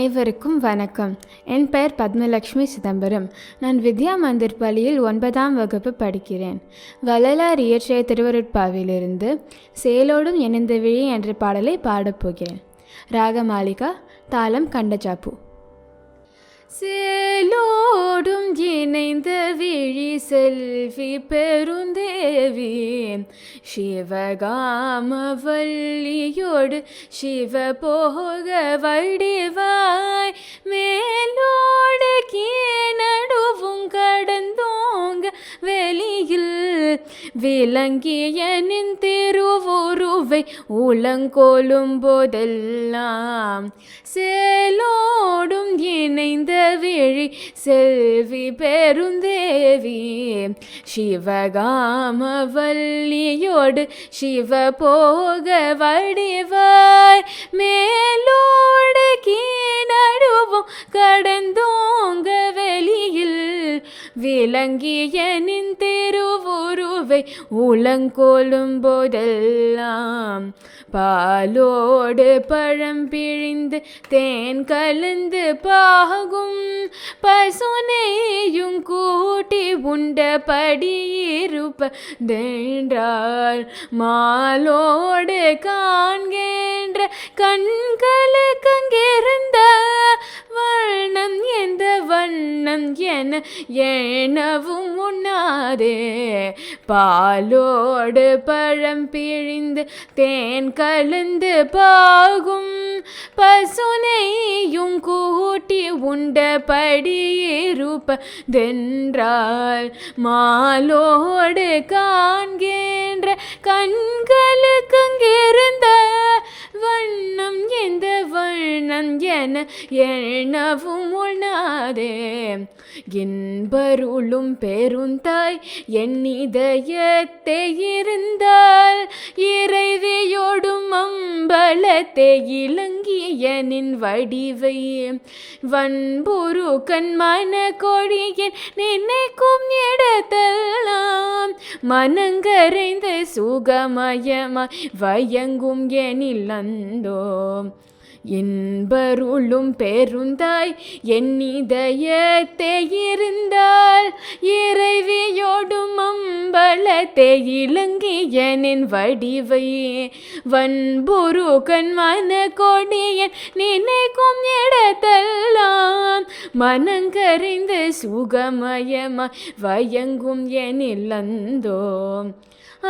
அனைவருக்கும் வணக்கம். என் பெயர் பத்மலக்ஷ்மி சிதம்பரம். நான் வித்யா மந்திர் பள்ளியில் 9ஆம் வகுப்பு படிக்கிறேன். வள்ளலார் இயற்றிய திருவருட்பாவிலிருந்து சேலோடும் இணைந்த விழி என்ற பாடலை பாடப்போகிறேன். ராகமாலிகா, தாளம் கண்டச்சாப்பு. சேலோடும் இணைந்த விழி செல்வி பெருந்தேவி, சிவகாமவல்லியோடு சிவபோக வடிவாய், மேலோடு கீழடுவும் கடந்தோங்க வெளியில் விளங்கிய நின் திருவுருவை உளங்கொள்ளும் போதெல்லாம், சேலோடும் இணைந்த விழி செல்வி பெருந்தேவி, சிவகாமவல்லியோடு சிவபோக வடிவாய், மேலோடு கீழடுவும் கடந்தோங்க வெளியில் விளங்கிய நின் திருவுருவை உளங்கொள்ளும் போதெல்லாம், பாலோடு பழம் பிழிந்து தேன் கலந்து பாகும் பசுனையும் கூட்டி உண்டபடி இருப்பதென்றால், மாலோடு காண்கின்ற கண்களுக்கு அங்கிருந்த வண்ணம் எந்த வண்ணம் என எனவும் உண்ணாதே, பாலோடு பழம் பிழிந்து தேன் கலந்து பாகும் பசுனையும் கூட்டி உண்டபடி இருப்பதென்றால், மாலோடு காண்கின்ற கண்களுக்கு அங்கிருந்த வண்ணம் எந்த வண்ணம் என எனவும் உண்ணாதே. என்பருளும் பெருந்தாய் என் இதயத்தை இருந்தால், இறைவியோடும் அம்பலத்தை இலங்கிய நின் வடிவை, வன்புரு கண்மன கொழியின் நினைக்கும் இடத்தெல்லாம், மனங்கரைந்த சுகமயமாய் வயங்கும் எனில் அந்தோ. என்பருளும் பெருந்தாய் என் இதயத்தை இருந்தால், இறைவியோடும் அம்பலத்தை இலங்கிய நின் வடிவை, வன்புரு கண்மன கொடியன் நினைக்கும் இடத்தெல்லாம், மனங்கரைந்த சுகமயமாய் வயங்கும் எனில் அந்தோ.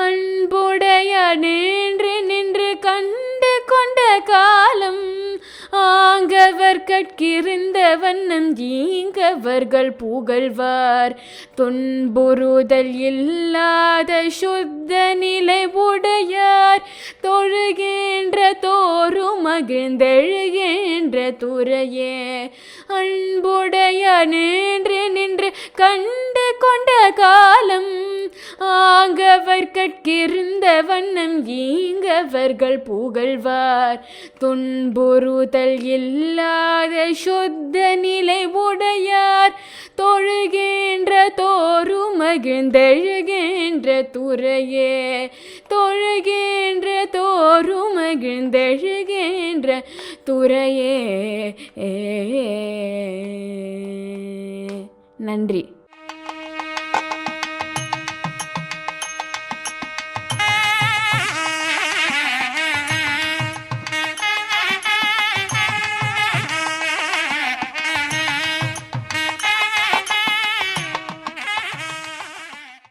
அன்புடைய நின்று நின்று கண்டு கொண்ட காலம், ஆங்கவர் கற்கிருந்த வண்ணம் ஈங்கவர்கள் புகழ்வார், துன்புறுதல் இல்லாத சுத்த நிலை உடையார், தொழுகின்ற தோறும் மகிழ்ந்தெழுகின்ற துறையே. அன்புடைய நின்று நின்று கண்டு கொண்ட காலம், ஆங்கவர் கற்கிருந்த வண்ணம் ஈங்கவர்கள் புகழ்வார், துன்புறுதல் இல்லாத சுத்த நிலை உடையார், தொழுகின்ற தோறும் மகிழ்ந்தெழுகின்ற துறையே. தொழுகின்ற தோறும் மகிழ்ந்தெழுகின்ற துறையே. நன்றி.